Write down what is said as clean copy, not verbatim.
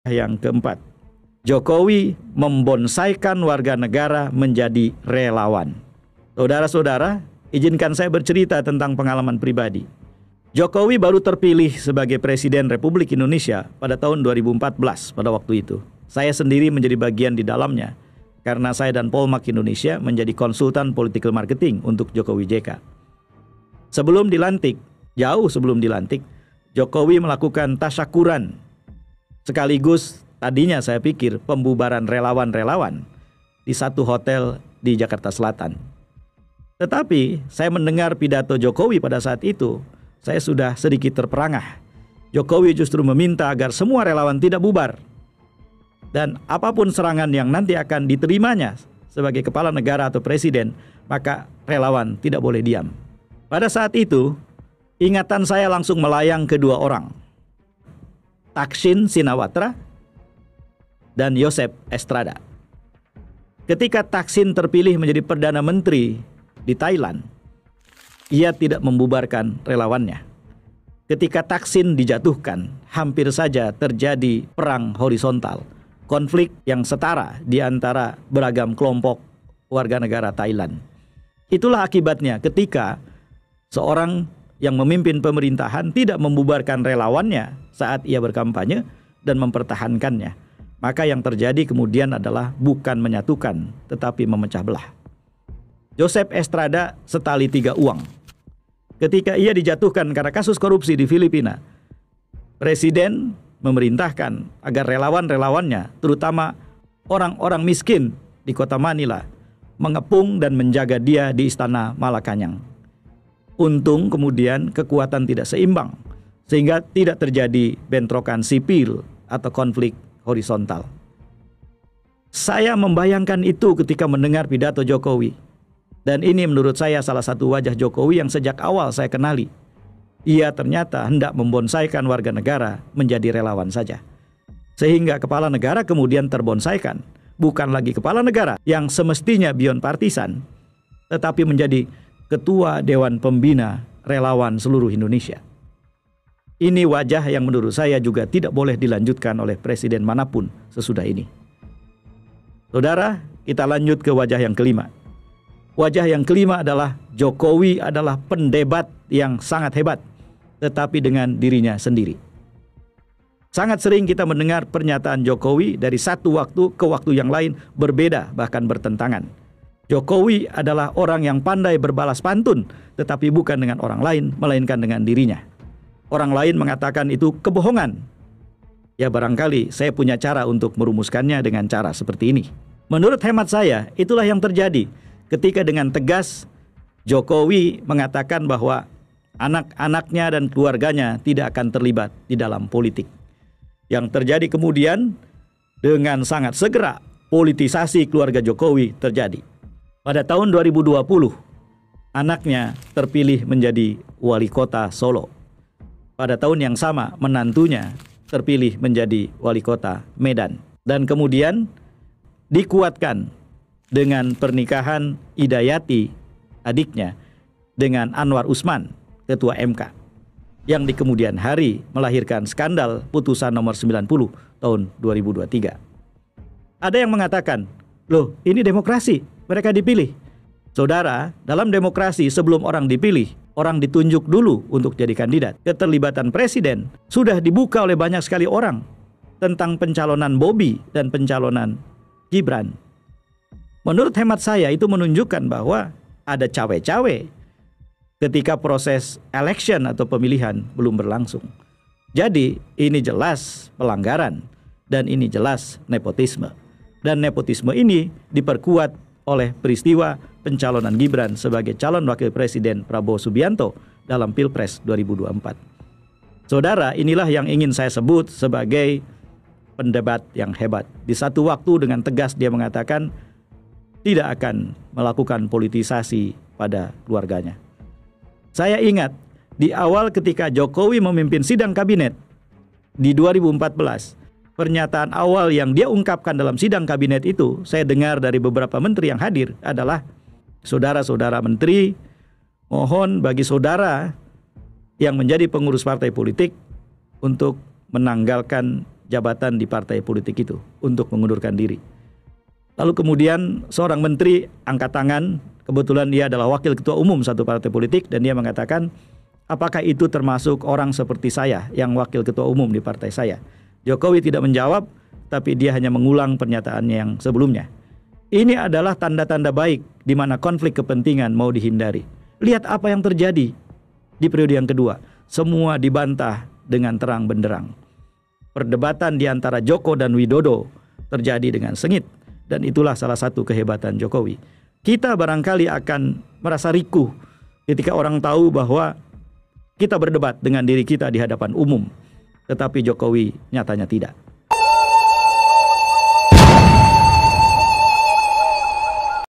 Yang keempat, Jokowi membonsaikan warga negara menjadi relawan. Saudara-saudara, izinkan saya bercerita tentang pengalaman pribadi. Jokowi baru terpilih sebagai Presiden Republik Indonesia pada tahun 2014 pada waktu itu. Saya sendiri menjadi bagian di dalamnya karena saya dan Polmark Indonesia menjadi konsultan political marketing untuk Jokowi JK. Sebelum dilantik, jauh sebelum dilantik, Jokowi melakukan tasyakuran sekaligus tadinya saya pikir pembubaran relawan-relawan di satu hotel di Jakarta Selatan. Tetapi saya mendengar pidato Jokowi pada saat itu, saya sudah sedikit terperangah. Jokowi justru meminta agar semua relawan tidak bubar. Dan apapun serangan yang nanti akan diterimanya sebagai kepala negara atau presiden, maka relawan tidak boleh diam. Pada saat itu, ingatan saya langsung melayang ke dua orang. Thaksin Shinawatra dan Joseph Estrada. Ketika Thaksin terpilih menjadi Perdana Menteri di Thailand, ia tidak membubarkan relawannya. Ketika Thaksin dijatuhkan, hampir saja terjadi perang horizontal, konflik yang setara di antara beragam kelompok warga negara Thailand. Itulah akibatnya ketika seorang yang memimpin pemerintahan tidak membubarkan relawannya saat ia berkampanye dan mempertahankannya. Maka yang terjadi kemudian adalah bukan menyatukan, tetapi memecah belah. Joseph Estrada setali tiga uang. Ketika ia dijatuhkan karena kasus korupsi di Filipina, Presiden memerintahkan agar relawan-relawannya, terutama orang-orang miskin di kota Manila, mengepung dan menjaga dia di Istana Malacañang. Untung kemudian kekuatan tidak seimbang, sehingga tidak terjadi bentrokan sipil atau konflik horizontal. Saya membayangkan itu ketika mendengar pidato Jokowi. Dan ini menurut saya salah satu wajah Jokowi yang sejak awal saya kenali. Ia ternyata hendak membonsaikan warga negara menjadi relawan saja. Sehingga kepala negara kemudian terbonsaikan. Bukan lagi kepala negara yang semestinya beyond partisan, tetapi menjadi Ketua Dewan Pembina Relawan seluruh Indonesia. Ini wajah yang menurut saya juga tidak boleh dilanjutkan oleh presiden manapun sesudah ini. Saudara, kita lanjut ke wajah yang kelima. Wajah yang kelima adalah Jokowi adalah pendebat yang sangat hebat, tetapi dengan dirinya sendiri. Sangat sering kita mendengar pernyataan Jokowi dari satu waktu ke waktu yang lain berbeda, bahkan bertentangan. Jokowi adalah orang yang pandai berbalas pantun, tetapi bukan dengan orang lain, melainkan dengan dirinya. Orang lain mengatakan itu kebohongan. Ya barangkali saya punya cara untuk merumuskannya dengan cara seperti ini. Menurut hemat saya, itulah yang terjadi ketika dengan tegas Jokowi mengatakan bahwa anak-anaknya dan keluarganya tidak akan terlibat di dalam politik. Yang terjadi kemudian dengan sangat segera politisasi keluarga Jokowi terjadi. Pada tahun 2020, anaknya terpilih menjadi wali kota Solo. Pada tahun yang sama, menantunya terpilih menjadi wali kota Medan. Dan kemudian dikuatkan dengan pernikahan Hidayati, adiknya, dengan Anwar Usman, ketua MK, yang di kemudian hari melahirkan skandal putusan nomor 90 tahun 2023. Ada yang mengatakan, loh ini demokrasi, mereka dipilih. Saudara, dalam demokrasi sebelum orang dipilih, orang ditunjuk dulu untuk jadi kandidat. Keterlibatan presiden sudah dibuka oleh banyak sekali orang tentang pencalonan Bobi dan pencalonan Gibran. Menurut hemat saya itu menunjukkan bahwa ada cawe-cawe ketika proses election atau pemilihan belum berlangsung. Jadi ini jelas pelanggaran dan ini jelas nepotisme. Dan nepotisme ini diperkuat oleh peristiwa pencalonan Gibran sebagai calon wakil presiden Prabowo Subianto dalam Pilpres 2024. Saudara, inilah yang ingin saya sebut sebagai pendebat yang hebat. Di satu waktu dengan tegas dia mengatakan tidak akan melakukan politisasi pada keluarganya. Saya ingat di awal ketika Jokowi memimpin sidang kabinet di 2014, pernyataan awal yang dia ungkapkan dalam sidang kabinet itu, saya dengar dari beberapa menteri yang hadir adalah, saudara-saudara menteri, mohon bagi saudara yang menjadi pengurus partai politik untuk menanggalkan jabatan di partai politik itu untuk mengundurkan diri. Lalu kemudian seorang menteri angkat tangan, kebetulan dia adalah wakil ketua umum satu partai politik, dan dia mengatakan, apakah itu termasuk orang seperti saya yang wakil ketua umum di partai saya? Jokowi tidak menjawab, tapi dia hanya mengulang pernyataannya yang sebelumnya. Ini adalah tanda-tanda baik di mana konflik kepentingan mau dihindari. Lihat apa yang terjadi di periode yang kedua. Semua dibantah dengan terang benderang. Perdebatan di antara Joko dan Widodo terjadi dengan sengit. Dan itulah salah satu kehebatan Jokowi. Kita barangkali akan merasa rikuh ketika orang tahu bahwa kita berdebat dengan diri kita di hadapan umum. Tetapi Jokowi nyatanya tidak.